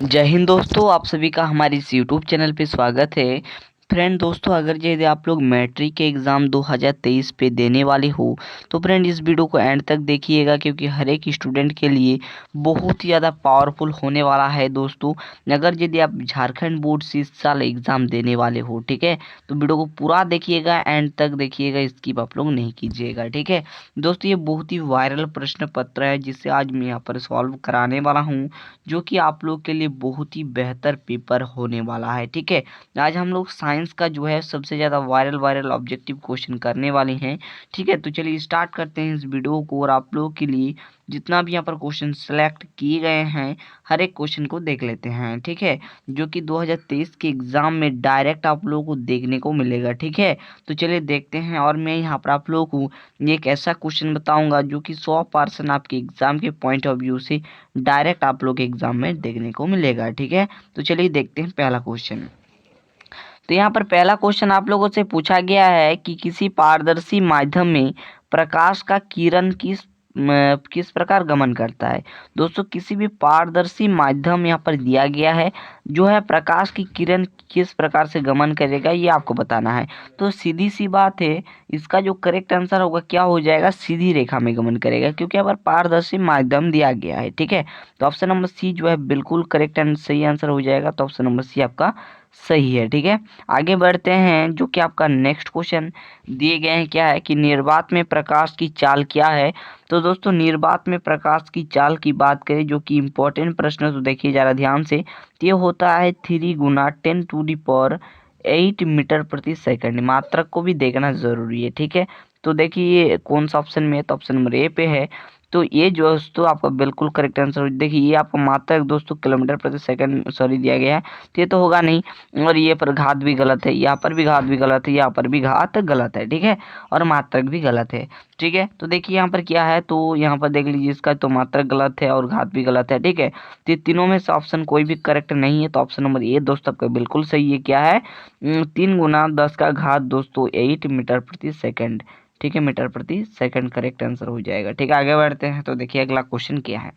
जय हिंद दोस्तों, आप सभी का हमारे इस यूट्यूब चैनल पे स्वागत है। फ्रेंड दोस्तों, अगर यदि आप लोग मैट्रिक के एग्ज़ाम 2023 पे देने वाले हो तो फ्रेंड इस वीडियो को एंड तक देखिएगा, क्योंकि हर एक स्टूडेंट के लिए बहुत ही ज़्यादा पावरफुल होने वाला है दोस्तों। अगर यदि आप झारखंड बोर्ड से इस साल एग्ज़ाम देने वाले हो, ठीक है, तो वीडियो को पूरा देखिएगा, एंड तक देखिएगा, स्किप आप लोग नहीं कीजिएगा, ठीक है दोस्तों। ये बहुत ही वायरल प्रश्न पत्र है जिसे आज मैं यहाँ पर सॉल्व कराने वाला हूँ, जो कि आप लोग के लिए बहुत ही बेहतर पेपर होने वाला है, ठीक है। आज हम लोग साइंस का जो है सबसे ज़्यादा वायरल ऑब्जेक्टिव क्वेश्चन करने वाले हैं, ठीक है। तो चलिए स्टार्ट करते हैं इस वीडियो को, और आप लोगों के लिए जितना भी यहाँ पर क्वेश्चन सेलेक्ट किए गए हैं हर एक क्वेश्चन को देख लेते हैं, ठीक है, जो कि 2023 के एग्ज़ाम में डायरेक्ट आप लोगों को देखने को मिलेगा, ठीक है। तो चलिए देखते हैं, और मैं यहाँ पर आप लोगों को एक ऐसा क्वेश्चन बताऊंगा जो कि 100% आपके एग्ज़ाम के पॉइंट ऑफ व्यू से डायरेक्ट आप लोग एग्जाम में देखने को मिलेगा, ठीक है। तो चलिए देखते हैं पहला क्वेश्चन। तो यहाँ पर पहला क्वेश्चन आप लोगों से पूछा गया है कि किसी पारदर्शी माध्यम में प्रकाश का किरण किस प्रकार गमन करता है। दोस्तों, किसी भी पारदर्शी माध्यम यहाँ पर दिया गया है, जो है प्रकाश की किरण किस प्रकार से गमन करेगा ये आपको बताना है। तो सीधी सी बात है, इसका जो करेक्ट आंसर होगा क्या हो जाएगा, सीधी रेखा में गमन करेगा, क्योंकि यहाँ पर पारदर्शी माध्यम दिया गया है, ठीक है। तो ऑप्शन नंबर सी जो है बिल्कुल करेक्ट एंड सही आंसर हो जाएगा। तो ऑप्शन नंबर सी आपका सही है, ठीक है। आगे बढ़ते हैं, जो कि आपका नेक्स्ट क्वेश्चन दिए गए हैं, क्या है कि निर्वात में प्रकाश की चाल क्या है। तो दोस्तों, निर्वात में प्रकाश की चाल की बात करें, जो कि इम्पोर्टेंट प्रश्न है, तो देखिए जरा ध्यान से। तो ये होता है 3 × 10⁸ मीटर प्रति सेकंड। मात्रक को भी देखना जरूरी है, ठीक है। तो देखिए ये कौन सा ऑप्शन में है, तो ऑप्शन नंबर ए पे है। तो ये जो दोस्तों आपका बिल्कुल करेक्ट आंसर, देखिए ये आपका मात्रक दोस्तों किलोमीटर प्रति सेकंड सॉरी दिया गया है, तो ये तो होगा नहीं। और ये पर घात भी गलत है, यहाँ पर भी घात भी गलत है, यहाँ पर भी घात गलत है, ठीक है, और मात्रक भी गलत है, ठीक है। तो देखिए यहाँ पर क्या है, तो यहाँ पर देख लीजिए, इसका तो मात्रक गलत है और घात भी गलत है, ठीक है। तो ये तीनों में से ऑप्शन कोई भी करेक्ट नहीं है। तो ऑप्शन नंबर ए दोस्तों आपका बिल्कुल सही है। क्या है, 3 × 10⁸ दोस्तों 8 मीटर प्रति सेकंड, ठीक है, मीटर प्रति सेकंड करेक्ट आंसर हो जाएगा, ठीक है। आगे बढ़ते हैं, तो देखिए अगला क्वेश्चन क्या है।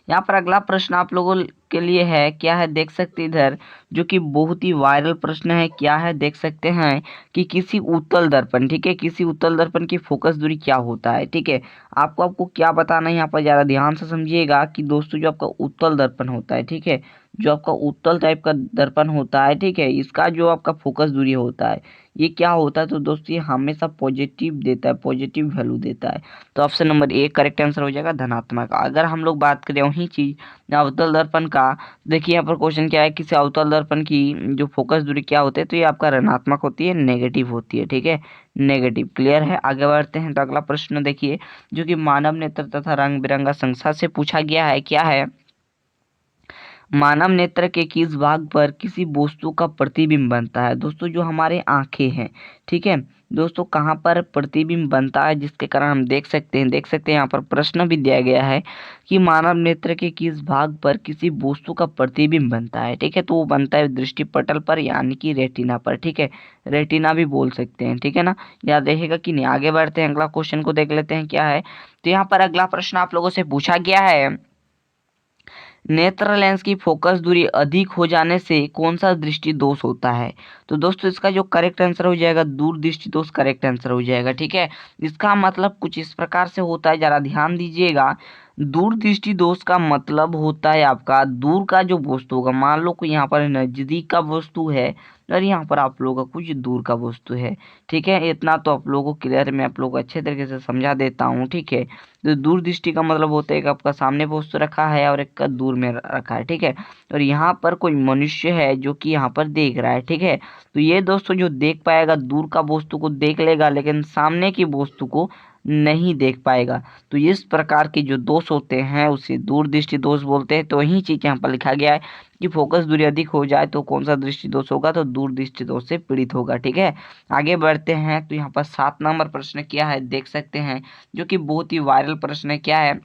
यहाँ पर अगला प्रश्न आप लोगों के लिए है, क्या है देख सकते हैं इधर, जो कि बहुत ही वायरल प्रश्न है। क्या है देख सकते हैं कि किसी उत्तल दर्पण, ठीक है, किसी उत्तल दर्पण की फोकस दूरी क्या होता है, ठीक है। आपको क्या बताना है यहाँ पर, ज़्यादा ध्यान से समझिएगा कि दोस्तों जो आपका उत्तल दर्पण होता है, ठीक है, जो आपका उत्तल टाइप का दर्पण होता है, ठीक है, इसका जो आपका फोकस दूरी होता है ये क्या होता है। तो दोस्तों ये हमेशा पॉजिटिव देता है, पॉजिटिव वैल्यू देता है। तो option number A correct answer हो जाएगा, धनात्मक। अगर हम लोग बात करें वही चीज अवतल दर्पण का, देखिए यहाँ पर क्वेश्चन क्या है, किसी अवतल दर्पण की जो फोकस दूरी क्या होती है, तो ये आपका ऋणात्मक होती है, नेगेटिव होती है, ठीक है, नेगेटिव। क्लियर है। आगे बढ़ते हैं, तो अगला प्रश्न देखिए, जो कि मानव नेत्र तथा रंग बिरंगा संख्या से पूछा गया है। क्या है, मानव नेत्र के किस भाग पर किसी वस्तु का प्रतिबिंब बनता है। दोस्तों जो हमारे आंखें हैं, ठीक है दोस्तों, कहाँ पर प्रतिबिंब बनता है, जिसके कारण हम देख सकते हैं यहाँ पर प्रश्न भी दिया गया है कि मानव नेत्र के किस भाग पर किसी वस्तु का प्रतिबिंब बनता है, ठीक है। तो वो बनता है दृष्टिपटल पर, यानी कि रेटिना पर, ठीक है, रेटिना भी बोल सकते हैं, ठीक है ना, याद रहेगा कि नहीं। आगे बढ़ते हैं, अगला क्वेश्चन को देख लेते हैं क्या है। तो यहाँ पर अगला प्रश्न आप लोगों से पूछा गया है, नेत्र लेंस की फोकस दूरी अधिक हो जाने से कौन सा दृष्टि दोष होता है। तो दोस्तों इसका जो करेक्ट आंसर हो जाएगा, दूर दृष्टि दोष करेक्ट आंसर हो जाएगा, ठीक है। इसका मतलब कुछ इस प्रकार से होता है, जरा ध्यान दीजिएगा। दूर दृष्टि दोष का मतलब होता है आपका दूर का जो वस्तु होगा, मान लो कोई यहाँ पर नजदीक का वस्तु है और यहाँ पर आप लोगों का कुछ दूर का वस्तु है, ठीक है। इतना तो आप लोगों को क्लियर, मैं आप लोगों को अच्छे तरीके से समझा देता हूँ, ठीक है। तो दूर दृष्टि का मतलब होता है कि आपका सामने वस्तु रखा है और एक का दूर में रखा है, ठीक है। और यहाँ पर कोई मनुष्य है जो कि यहाँ पर देख रहा है, ठीक है। तो ये दोस्तों जो देख पाएगा दूर का वस्तु को देख लेगा, लेकिन सामने की वस्तु को नहीं देख पाएगा। तो इस प्रकार के जो दोष होते हैं उसे दूर दृष्टि दोष बोलते हैं। तो वही चीज यहाँ पर लिखा गया है कि फोकस दूरी अधिक हो जाए तो कौन सा दृष्टि दोष होगा, तो दूर दृष्टि दोष से पीड़ित होगा, ठीक है। आगे बढ़ते हैं, तो यहाँ पर 7 नंबर प्रश्न क्या है देख सकते हैं, जो कि बहुत ही वायरल प्रश्न है। क्या है,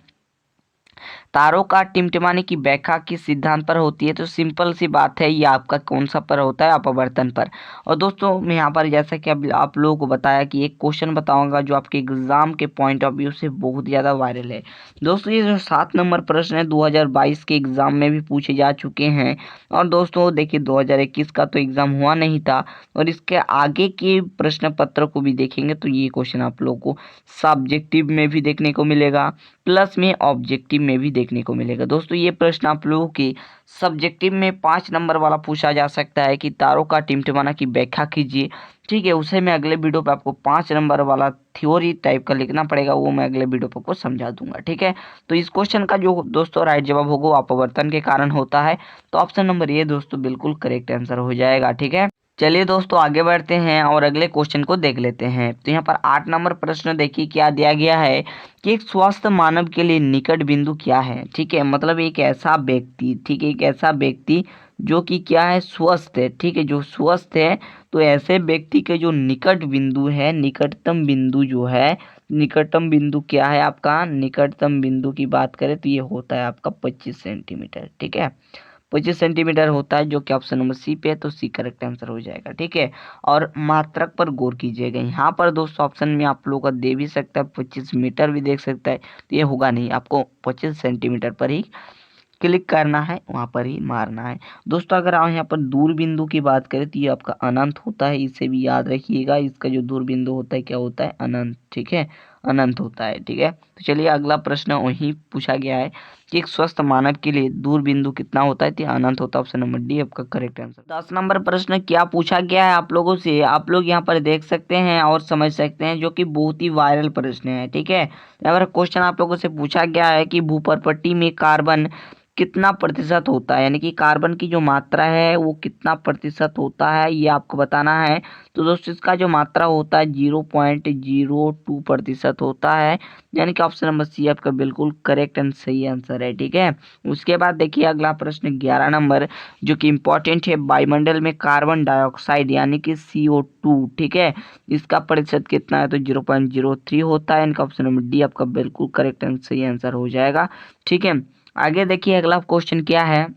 तारों का टिमटिमाने की व्याख्या किस सिद्धांत पर होती है? तो सिंपल सी बात है, ये आपका कौन सा पर होता है? अपवर्तन पर। और दोस्तों मैं यहाँ पर जैसा कि अब आप लोगों को बताया कि एक क्वेश्चन बताऊंगा जो आपके एग्जाम के पॉइंट ऑफ व्यू से बहुत ज़्यादा वायरल है। दोस्तों ये जो 7 नंबर प्रश्न है 2022 के एग्जाम में भी पूछे जा चुके हैं। और दोस्तों देखिए 2021 का तो एग्जाम हुआ नहीं था, और इसके आगे के प्रश्न पत्र को भी देखेंगे तो ये क्वेश्चन आप लोगों को सब्जेक्टिव में भी देखने को मिलेगा, प्लस में ऑब्जेक्टिव में भी देखने को मिलेगा। दोस्तों ये प्रश्न आप लोगों के सब्जेक्टिव में 5 नंबर वाला पूछा जा सकता है कि तारों का टिमटिमाना की व्याख्या कीजिए। ठीक है, उसे मैं अगले वीडियो पे आपको 5 नंबर वाला थ्योरी टाइप का लिखना पड़ेगा, वो मैं अगले वीडियो पे आपको समझा दूंगा। ठीक है, तो इस क्वेश्चन का जो दोस्तों राइट जवाब होगा वो अपवर्तन के कारण होता है। तो ऑप्शन नंबर ये दोस्तों बिल्कुल करेक्ट आंसर हो जाएगा। ठीक है, चलिए दोस्तों आगे बढ़ते हैं और अगले क्वेश्चन को देख लेते हैं। तो यहाँ पर 8 नंबर प्रश्न देखिए क्या दिया गया है कि एक स्वस्थ मानव के लिए निकट बिंदु क्या है? ठीक है, मतलब एक ऐसा व्यक्ति, ठीक है, एक ऐसा व्यक्ति जो कि क्या है, स्वस्थ है। ठीक है, जो स्वस्थ है, तो ऐसे व्यक्ति के जो निकट बिंदु है, निकटतम बिंदु जो है, निकटतम बिंदु क्या है आपका? निकटतम बिंदु की बात करें तो ये होता है आपका 25 सेंटीमीटर। ठीक है, 25 सेंटीमीटर होता है, जो कि ऑप्शन नंबर सी पे है, तो सी करेक्ट आंसर हो जाएगा। ठीक है, और मात्रक पर गौर कीजिएगा। यहाँ पर दोस्तों ऑप्शन में आप लोगों का दे भी सकता है, 25 मीटर भी देख सकता है, तो ये होगा नहीं, आपको 25 सेंटीमीटर पर ही क्लिक करना है, वहाँ पर ही मारना है। दोस्तों अगर आप यहाँ पर दूर बिंदु की बात करें तो ये आपका अनंत होता है, इसे भी याद रखिएगा। इसका जो दूर बिंदु होता है क्या होता है? अनंत। ठीक है, अनंत होता है। ठीक है, तो चलिए अगला प्रश्न वही पूछा गया है कि एक स्वस्थ मानव के लिए दूर बिंदु कितना होता है? तो अनंत होता है। ऑप्शन नंबर डी आपका करेक्ट आंसर। 10 नंबर प्रश्न क्या पूछा गया है आप लोगों से, आप लोग यहाँ पर देख सकते हैं और समझ सकते हैं, जो कि बहुत ही वायरल प्रश्न है। ठीक है, अगर क्वेश्चन आप लोगों से पूछा गया है कि भूपर्पट्टी में कार्बन कितना प्रतिशत होता है, यानी कि कार्बन की जो मात्रा है वो कितना प्रतिशत होता है, ये आपको बताना है। तो दोस्तों इसका जो मात्रा होता है 0.02% होता है, यानी कि ऑप्शन नंबर सी आपका बिल्कुल करेक्ट एंड सही आंसर है। ठीक है, उसके बाद देखिए अगला प्रश्न 11 नंबर जो कि इम्पोर्टेंट है, वायुमंडल में कार्बन डाइऑक्साइड यानी कि CO2, ठीक है, इसका प्रतिशत कितना है? तो 0.03 होता है, इनका ऑप्शन नंबर डी आपका बिल्कुल करेक्ट एंड सही आंसर हो जाएगा। ठीक है, आगे देखिए अगला क्वेश्चन क्या है।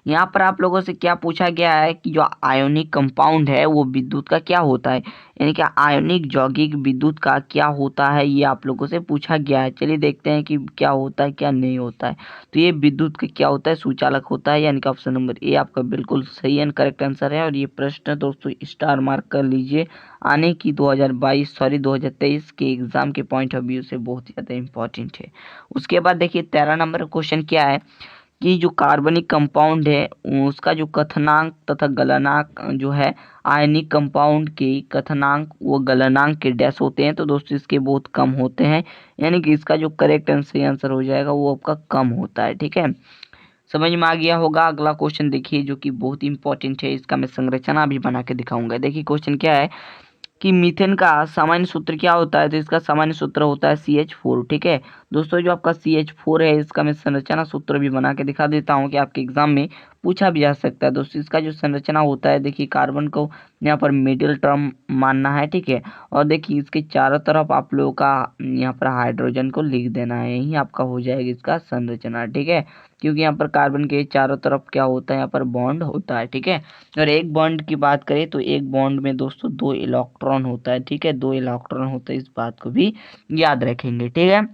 यहाँ पर आप लोगों से क्या पूछा गया है कि जो आयोनिक कंपाउंड है वो विद्युत का क्या होता है, यानी कि आयोनिक यौगिक विद्युत का क्या होता है, ये आप लोगों से पूछा गया है। चलिए देखते हैं कि क्या होता है क्या नहीं होता है। तो ये विद्युत का क्या होता है? सुचालक होता है, यानी कि ऑप्शन नंबर ए आपका बिल्कुल सही एंड करेक्ट आंसर है। और ये प्रश्न दोस्तों स्टार मार्क कर लीजिए, आने की 2023 के एग्जाम के पॉइंट ऑफ व्यू से बहुत ज़्यादा इंपॉर्टेंट है। उसके बाद देखिए 13 नंबर क्वेश्चन क्या है कि जो कार्बनिक कंपाउंड है उसका जो कथनांक तथा गलनांक जो है, आयनिक कंपाउंड के कथनांक वो गलनांक के डैश होते हैं, तो दोस्तों इसके बहुत कम होते हैं, यानी कि इसका जो करेक्ट आंसर हो जाएगा वो आपका कम होता है। ठीक है, समझ में आ गया होगा। अगला क्वेश्चन देखिए जो कि बहुत इंपॉर्टेंट है, इसका मैं संरचना भी बना के दिखाऊंगा। देखिए क्वेश्चन क्या है कि मीथेन का सामान्य सूत्र क्या होता है? तो इसका सामान्य सूत्र होता है CH4। ठीक है, दोस्तों जो आपका CH4 है इसका मैं संरचना सूत्र भी बना के दिखा देता हूँ कि आपके एग्जाम में पूछा भी जा सकता है। दोस्तों इसका जो संरचना होता है, देखिए कार्बन को यहाँ पर मिडिल टर्म मानना है। ठीक है, और देखिए इसके चारों तरफ आप लोगों का यहाँ पर हाइड्रोजन को लिख देना है, यही आपका हो जाएगा इसका संरचना। ठीक है, क्योंकि यहाँ पर कार्बन के चारों तरफ क्या होता है, यहाँ पर बॉन्ड होता है। ठीक है, और एक बॉन्ड की बात करें तो एक बॉन्ड में दोस्तों 2 इलेक्ट्रॉन होता है। ठीक है, 2 इलेक्ट्रॉन होता है, इस बात को भी याद रखेंगे। ठीक है,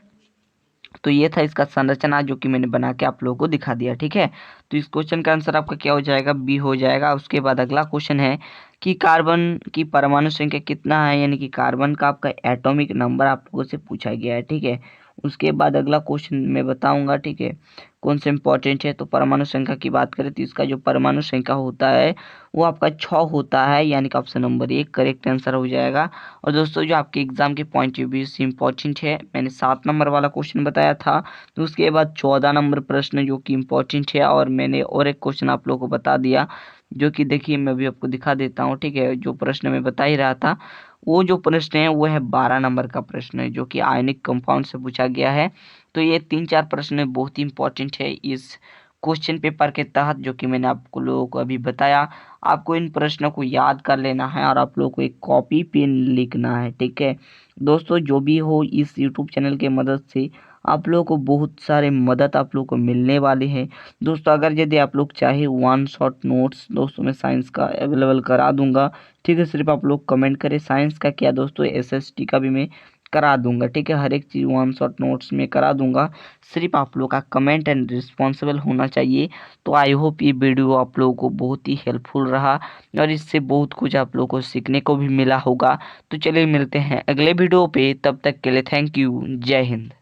तो ये था इसका संरचना जो कि मैंने बना के आप लोगों को दिखा दिया। ठीक है, तो इस क्वेश्चन का आंसर आपका क्या हो जाएगा? बी हो जाएगा। उसके बाद अगला क्वेश्चन है कि कार्बन की परमाणु संख्या कितना है, यानी कि कार्बन का आपका एटॉमिक नंबर आप लोगों से पूछा गया है। ठीक है, उसके बाद अगला क्वेश्चन मैं बताऊंगा। ठीक है, कौन सा इंपॉर्टेंट है, तो परमाणु संख्या की बात करें तो इसका जो परमाणु संख्या होता है वो आपका 6 होता है, यानी कि ऑप्शन नंबर 1 करेक्ट आंसर हो जाएगा। और दोस्तों जो आपके एग्जाम के पॉइंट ऑफ व्यू से इम्पोर्टेंट है, मैंने 7 नंबर वाला क्वेश्चन बताया था, तो उसके बाद 14 नंबर प्रश्न जो कि इम्पोर्टेंट है, और मैंने और एक क्वेश्चन आप लोगों को बता दिया जो कि देखिए मैं भी आपको दिखा देता हूँ। ठीक है, जो प्रश्न मैं बता ही रहा था वो जो प्रश्न है वो है 12 नंबर का प्रश्न है, जो कि आयनिक कंपाउंड से पूछा गया है। तो ये 3-4 प्रश्न बहुत ही इंपॉर्टेंट है इस क्वेश्चन पेपर के तहत, जो कि मैंने आपको लोगों को अभी बताया। आपको इन प्रश्नों को याद कर लेना है और आप लोगों को एक कॉपी पेन लिखना है। ठीक है दोस्तों, जो भी हो इस यूट्यूब चैनल के मदद से आप लोगों को बहुत सारे मदद आप लोगों को मिलने वाले हैं दोस्तों। अगर यदि आप लोग चाहे वन शॉट नोट्स दोस्तों मैं साइंस का अवेलेबल करा दूंगा, ठीक है। सिर्फ आप लोग कमेंट करें, साइंस का क्या दोस्तों, एसएसटी का भी मैं करा दूंगा, ठीक है। हर एक चीज़ वन शॉट नोट्स में करा दूंगा, सिर्फ आप लोग का कमेंट एंड रिस्पॉन्सिबल होना चाहिए। तो आई होप ये वीडियो आप लोगों को बहुत ही हेल्पफुल रहा और इससे बहुत कुछ आप लोगों को सीखने को भी मिला होगा। तो चलिए मिलते हैं अगले वीडियो पे, तब तक के लिए थैंक यू, जय हिंद।